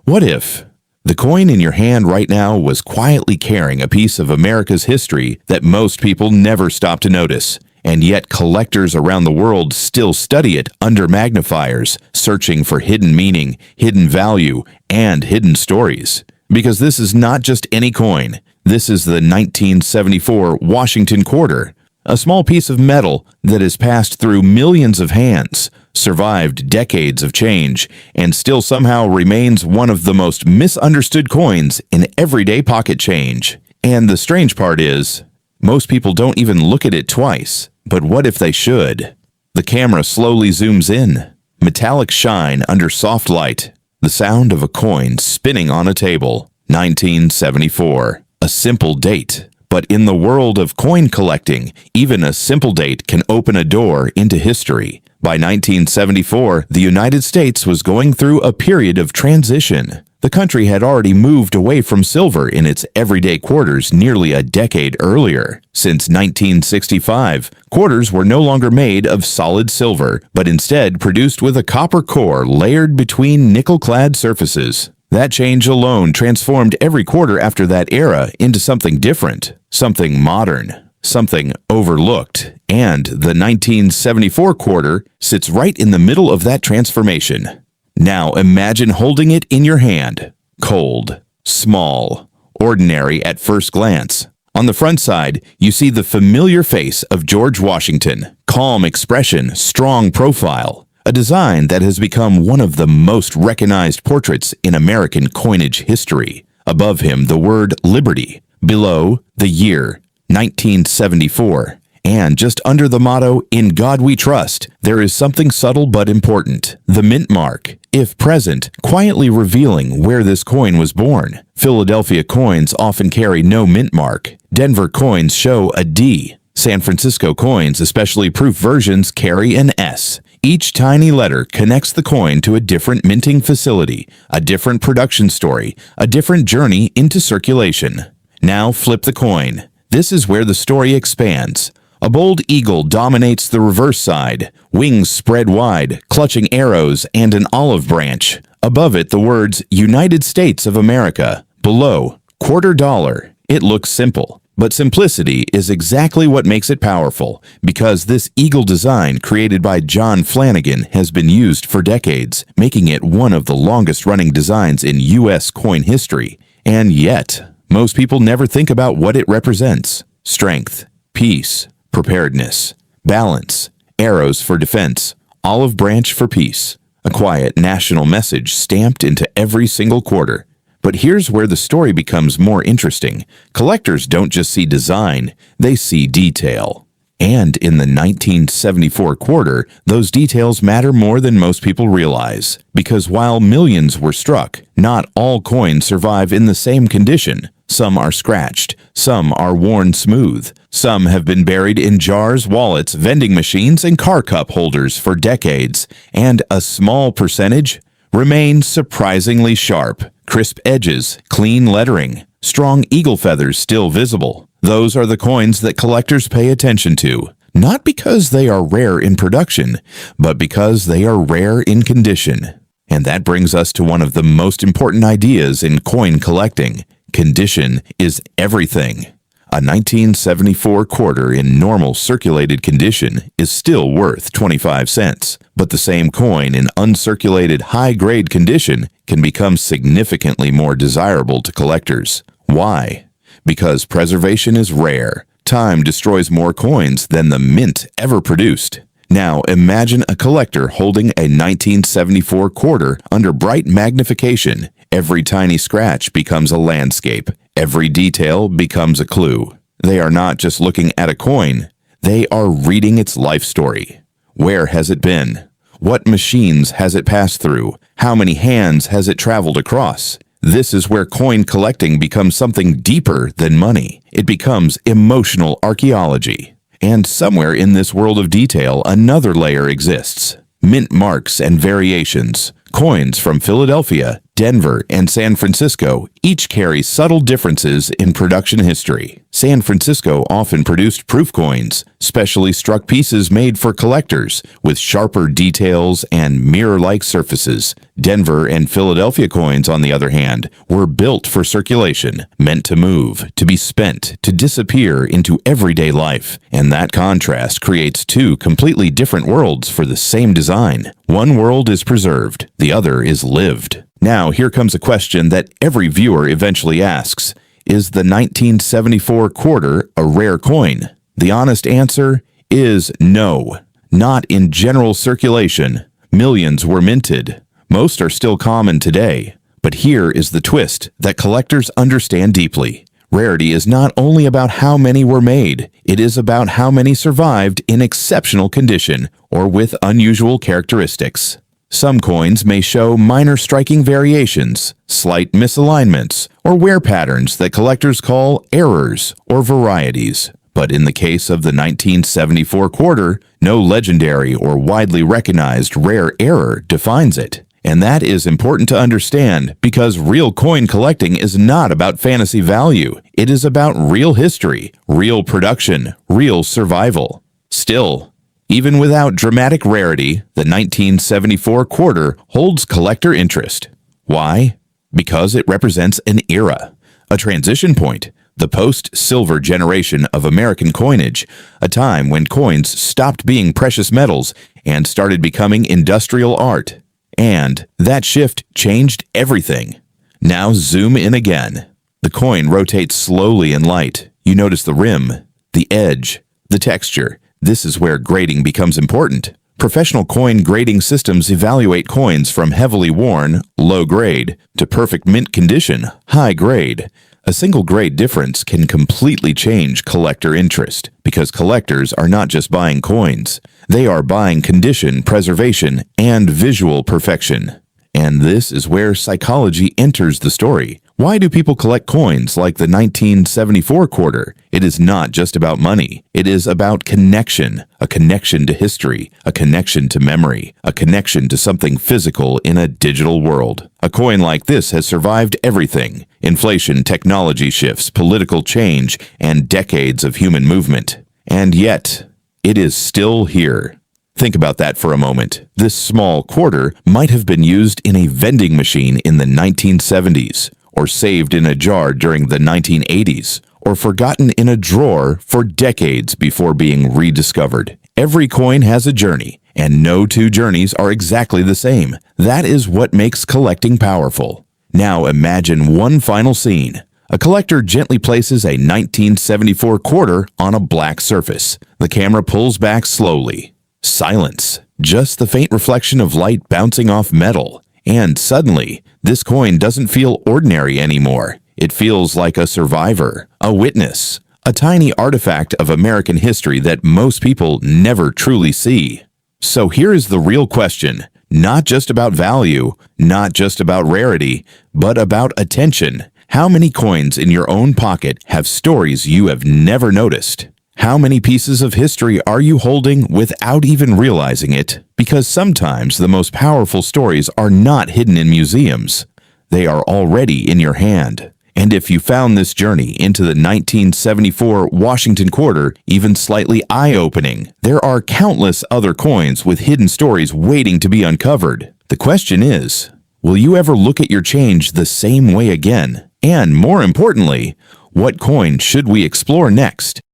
What if the coin in your hand right now was quietly carrying a piece of America's history that most people never stop to notice, and yet collectors around the world still study it under magnifiers, searching for hidden meaning, hidden value, and hidden stories? Because this is not just any coin. This is the 1974 Washington quarter, a small piece of metal that has passed through millions of hands, survived decades of change, and still somehow remains one of the most misunderstood coins in everyday pocket change. And the strange part is, most people don't even look at it twice. But what if they should? The camera slowly zooms in. Metallic shine under soft light. The sound of a coin spinning on a table. 1974. A simple date. But in the world of coin collecting, even a simple date can open a door into history. By 1974, the United States was going through a period of transition. The country had already moved away from silver in its everyday quarters nearly a decade earlier. Since 1965, quarters were no longer made of solid silver, but instead produced with a copper core layered between nickel-clad surfaces. That change alone transformed every quarter after that era into something different, something modern, something overlooked. And the 1974 quarter sits right in the middle of that transformation. Now imagine holding it in your hand. Cold, small, ordinary at first glance. On the front side, you see the familiar face of George Washington. Calm expression, strong profile. A design that has become one of the most recognized portraits in American coinage history. Above him, the word Liberty. Below, the year, 1974. And just under the motto, "In God We Trust," there is something subtle but important. The mint mark, if present, quietly revealing where this coin was born. Philadelphia coins often carry no mint mark. Denver coins show a D. San Francisco coins, especially proof versions, carry an S. Each tiny letter connects the coin to a different minting facility, a different production story, a different journey into circulation. Now flip the coin. This is where the story expands. A bold eagle dominates the reverse side, wings spread wide, clutching arrows and an olive branch. Above it, the words United States of America. Below, $quarter. It looks simple, but simplicity is exactly what makes it powerful, because this eagle design created by John Flanagan has been used for decades, making it one of the longest-running designs in U.S. coin history. And yet, most people never think about what it represents. Strength, peace, preparedness, balance, arrows for defense, olive branch for peace, a quiet national message stamped into every single quarter. But here's where the story becomes more interesting. Collectors don't just see design, they see detail. And in the 1974 quarter, those details matter more than most people realize. Because while millions were struck, not all coins survive in the same condition. Some are scratched, some are worn smooth, some have been buried in jars, wallets, vending machines, and car cup holders for decades, and a small percentage remain surprisingly sharp. Crisp edges, clean lettering, strong eagle feathers still visible. Those are the coins that collectors pay attention to, not because they are rare in production, but because they are rare in condition. And that brings us to one of the most important ideas in coin collecting. Condition is everything. A 1974 quarter in normal circulated condition is still worth 25 cents, but the same coin in uncirculated high-grade condition can become significantly more desirable to collectors. Why? Because preservation is rare. Time destroys more coins than the mint ever produced. Now imagine a collector holding a 1974 quarter under bright magnification. Every tiny scratch becomes a landscape. Every detail becomes a clue. They are not just looking at a coin. They are reading its life story. Where has it been? What machines has it passed through? How many hands has it traveled across? This is where coin collecting becomes something deeper than money. It becomes emotional archaeology. And somewhere in this world of detail, another layer exists. Mint marks and variations. Coins from Philadelphia, Denver and San Francisco each carry subtle differences in production history. San Francisco often produced proof coins, specially struck pieces made for collectors, with sharper details and mirror-like surfaces. Denver and Philadelphia coins, on the other hand, were built for circulation, meant to move, to be spent, to disappear into everyday life. And that contrast creates two completely different worlds for the same design. One world is preserved, the other is lived. Now, here comes a question that every viewer eventually asks. Is the 1974 quarter a rare coin? The honest answer is no. Not in general circulation. Millions were minted. Most are still common today. But here is the twist that collectors understand deeply. Rarity is not only about how many were made, it is about how many survived in exceptional condition or with unusual characteristics. Some coins may show minor striking variations, slight misalignments, or wear patterns that collectors call errors or varieties. But in the case of the 1974 quarter, no legendary or widely recognized rare error defines it. And that is important to understand because real coin collecting is not about fantasy value. It is about real history, real production, real survival. Still, even without dramatic rarity, the 1974 quarter holds collector interest. Why? Because it represents an era, a transition point, the post-silver generation of American coinage, a time when coins stopped being precious metals and started becoming industrial art. And that shift changed everything. Now zoom in again. The coin rotates slowly in light. You notice the rim, the edge, the texture. This is where grading becomes important. Professional coin grading systems evaluate coins from heavily worn, low grade, to perfect mint condition, high grade. A single grade difference can completely change collector interest because collectors are not just buying coins. They are buying condition, preservation, and visual perfection. And this is where psychology enters the story. Why do people collect coins like the 1974 quarter? It is not just about money. It is about connection, a connection to history, a connection to memory, a connection to something physical in a digital world. A coin like this has survived everything: inflation, technology shifts, political change, and decades of human movement. And yet, it is still here. Think about that for a moment. This small quarter might have been used in a vending machine in the 1970s, or saved in a jar during the 1980s, or forgotten in a drawer for decades before being rediscovered. Every coin has a journey, and no two journeys are exactly the same. That is what makes collecting powerful. Now imagine one final scene. A collector gently places a 1974 quarter on a black surface. The camera pulls back slowly. Silence. Just the faint reflection of light bouncing off metal. And suddenly, this coin doesn't feel ordinary anymore. It feels like a survivor, a witness, a tiny artifact of American history that most people never truly see. So here is the real question, not just about value, not just about rarity, but about attention. How many coins in your own pocket have stories you have never noticed? How many pieces of history are you holding without even realizing it? Because sometimes the most powerful stories are not hidden in museums. They are already in your hand. And if you found this journey into the 1974 Washington quarter even slightly eye-opening, there are countless other coins with hidden stories waiting to be uncovered. The question is, will you ever look at your change the same way again? And more importantly, what coin should we explore next?